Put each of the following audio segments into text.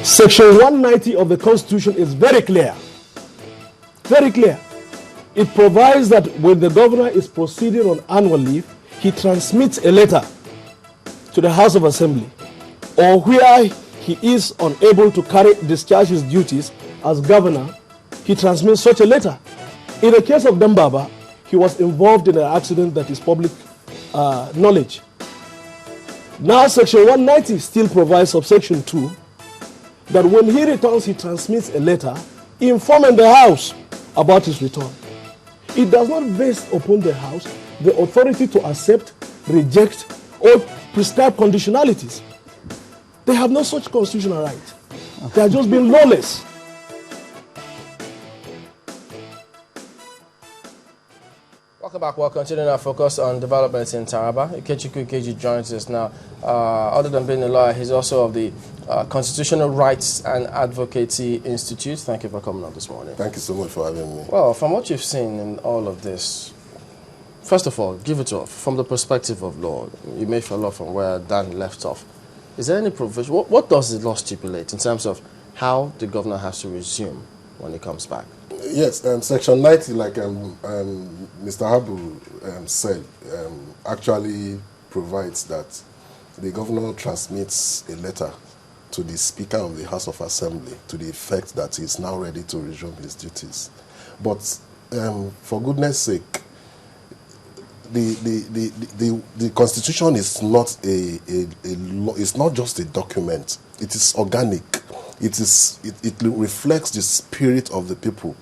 Section 190 of the Constitution is very clear. Very clear. It provides that when the governor is proceeding on annual leave, he transmits a letter to the House of Assembly, or where he is unable to discharge his duties as governor, he transmits such a letter. In the case of Dambaba, he was involved in an accident that is public knowledge. Now Section 190 still provides subsection 2 that when he returns, he transmits a letter informing the House about his return. It does not vest upon the House the authority to accept, reject, or prescribe conditionalities. They have no such constitutional right. They are just being lawless. Welcome back. We're continuing our focus on developments in Taraba. Ikechi joins us now. Other than being a lawyer, he's also of the Constitutional Rights and Advocacy Institute. Thank you for coming on this morning. Thank you so much for having me. Well, from what you've seen in all of this, first of all, give it to us from the perspective of law. You may follow from where Dan left off. Is there any provision? What does the law stipulate in terms of how the governor has to resume when he comes back? Yes, Section 90, like Mr. Habu said, actually provides that the governor transmits a letter to the Speaker of the House of Assembly to the effect that he is now ready to resume his duties. But for goodness sake, the Constitution is not a law. It's not just a document. It is organic. It reflects the spirit of the people.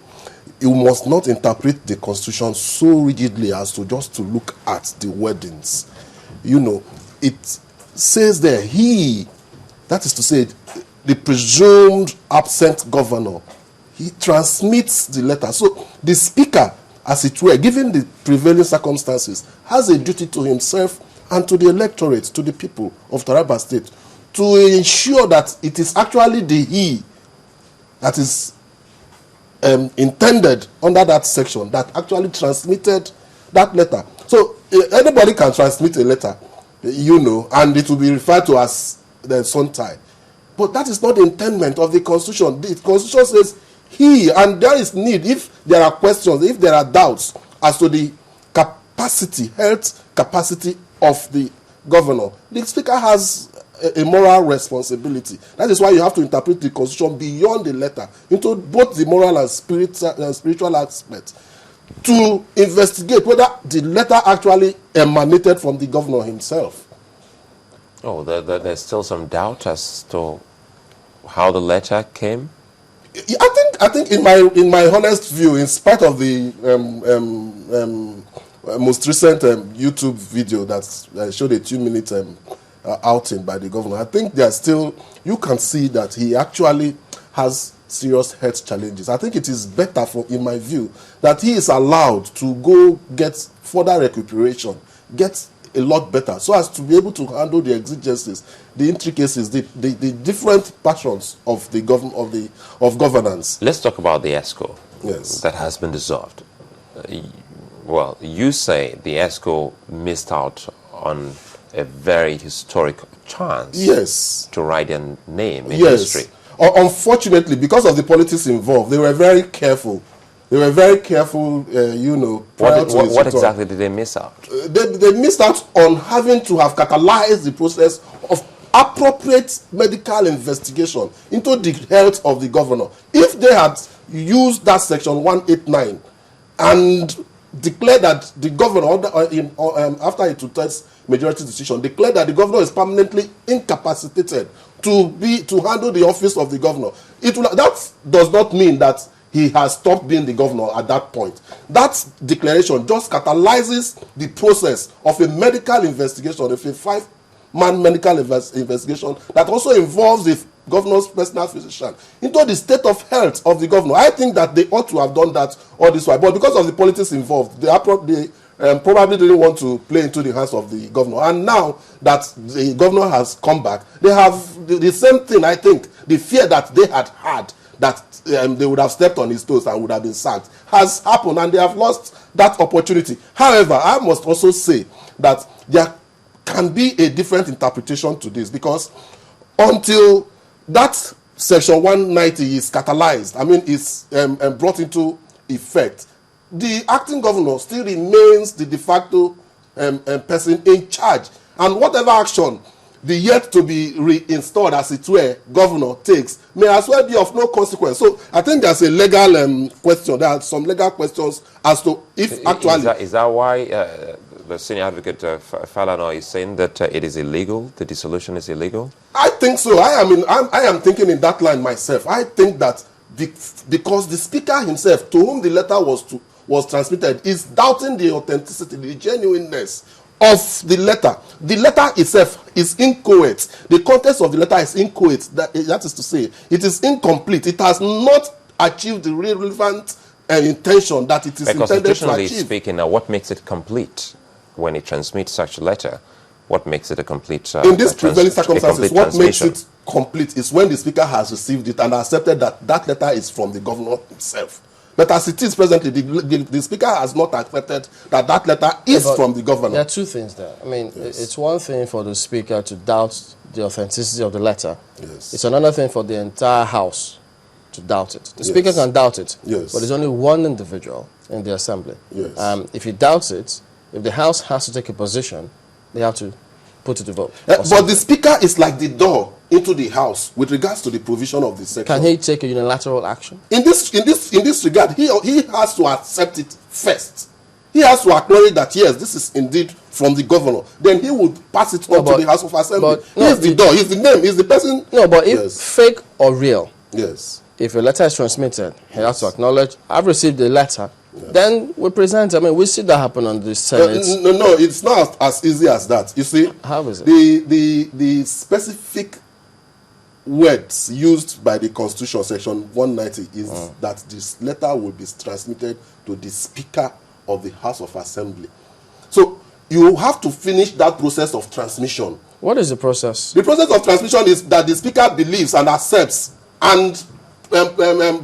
You must not interpret the Constitution so rigidly as to just to look at the wordings. You know, it says there, that is to say, the presumed absent governor, he transmits the letter. So the Speaker, as it were, given the prevailing circumstances, has a duty to himself and to the electorate, to the people of Taraba State, to ensure that it is actually the he that is intended under that section that actually transmitted that letter. So anybody can transmit a letter, you know, and it will be referred to as the Suntai. But that is not the intendment of the Constitution. The Constitution says he, and there is need, if there are questions, if there are doubts as to the capacity, health capacity of the governor, the Speaker has a moral responsibility. That is why you have to interpret the Constitution beyond the letter into both the moral and spiritual aspect to investigate whether the letter actually emanated from the governor himself. Oh, there's still some doubt as to how the letter came? I think in my honest view, in spite of the most recent YouTube video that showed a 2-minute outing by the governor, I think there are still, you can see that he actually has serious health challenges. I think it is better, in my view, that he is allowed to go get further recuperation, get a lot better, so as to be able to handle the exigencies, the intricacies, the different passions of the governance. Let's talk about the ESCO. Yes. That has been dissolved. Well, you say the ESCO missed out on a very historic chance, yes, to write their name in yes. history. Unfortunately, because of the politics involved, they were very careful. They were very careful, you know. What exactly did they miss out? They missed out on having to have catalyzed the process of appropriate medical investigation into the health of the governor. If they had used that section 189 and declared that the governor, after a two-thirds majority decision, declared that the governor is permanently incapacitated to handle the office of the governor, that does not mean that he has stopped being the governor at that point. That declaration just catalyzes the process of a medical investigation, of a 5-man medical investigation that also involves the governor's personal physician into the state of health of the governor. I think that they ought to have done that all this while, but because of the politics involved, they probably didn't want to play into the hands of the governor. And now that the governor has come back, they have the same thing. I think the fear that they had that they would have stepped on his toes and would have been sacked has happened, and they have lost that opportunity. However, I must also say that there can be a different interpretation to this, because until that Section 190 is catalyzed, I mean, is brought into effect, the acting governor still remains the de facto person in charge. And whatever action the yet to be reinstalled, as it were, governor takes may as well be of no consequence. So I think there's a legal question. There are some legal questions as to if actually... Is that why the senior advocate Falana is saying that it is illegal, the dissolution is illegal? I think so. I am thinking in that line myself. I think that because the speaker himself, to whom the letter was transmitted, is doubting the authenticity, the genuineness of the letter. The letter itself is inchoate. The context of the letter is inchoate. That is to say, it is incomplete. It has not achieved the relevant intention that it is intended to achieve. Constitutionally speaking, now what makes it complete when it transmits such a letter? What makes it a complete in these prevailing circumstances, what makes it complete is when the speaker has received it and accepted that that letter is from the governor himself. But as it is presently, the speaker has not accepted that that letter is from the governor. There are two things there. I mean, it's one thing for the speaker to doubt the authenticity of the letter. Yes. It's another thing for the entire house to doubt it. The speaker can doubt it, but there's only one individual in the assembly. Yes. If he doubts it, if the house has to take a position, they have to put it to vote. But the speaker is like the door into the house with regards to the provision of the section. Can he take a unilateral action? In this regard, he has to accept it first. He has to acknowledge that yes, this is indeed from the governor. Then he would pass it on to the House of Assembly. He's the door. He's the name. He's the person. No, but if fake or real, if a letter is transmitted, he has to acknowledge, I've received the letter. Then we present. I mean, we see that happen on the Senate. No, it's not as easy as that. You see, how is it? The specific words used by the Constitution, Section 190, is that this letter will be transmitted to the Speaker of the House of Assembly. So you have to finish that process of transmission. What is the process? The process of transmission is that the Speaker believes and accepts and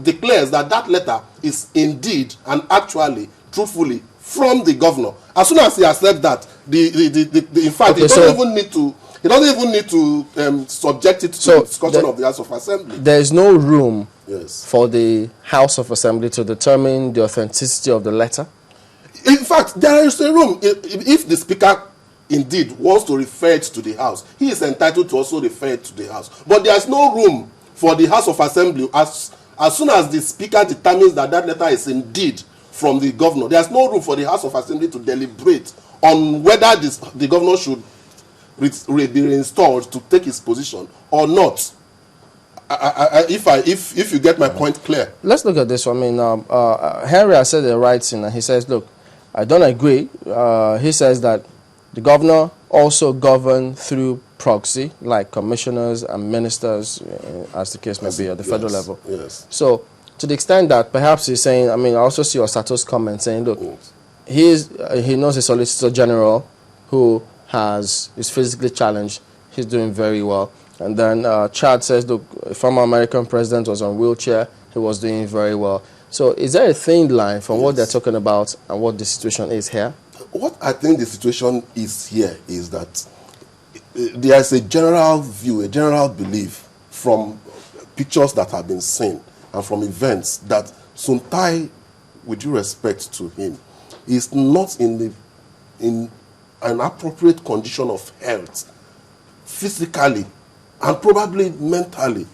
declares that that letter is indeed and actually, truthfully, from the governor. As soon as he accepts that, in fact, he doesn't even need to subject it to the discussion of the House of Assembly. There is no room for the House of Assembly to determine the authenticity of the letter? In fact, there is a room. If the Speaker indeed wants to refer it to the House, he is entitled to also refer it to the House. But there is no room for the House of Assembly, as soon as the Speaker determines that that letter is indeed from the governor, there is no room for the House of Assembly to deliberate on whether the governor should be reinstalled to take his position or not. If you get my point clear. Let's look at this. I mean, Henry has said the right thing, and he says, look, I don't agree. He says that the governor also governed through proxy, like commissioners and ministers, as the case may be, at the federal level. So, to the extent that perhaps he's saying, I mean, I also see Osato's comment saying, look, he knows a Solicitor General who is physically challenged. He's doing very well. And then Chad says, look, a former American president was on wheelchair. He was doing very well. So is there a thin line from what they're talking about and what the situation is here? What I think the situation is here is that there is a general view, a general belief from pictures that have been seen and from events that Suntai, with due respect to him, is not in an appropriate condition of health, physically and probably mentally,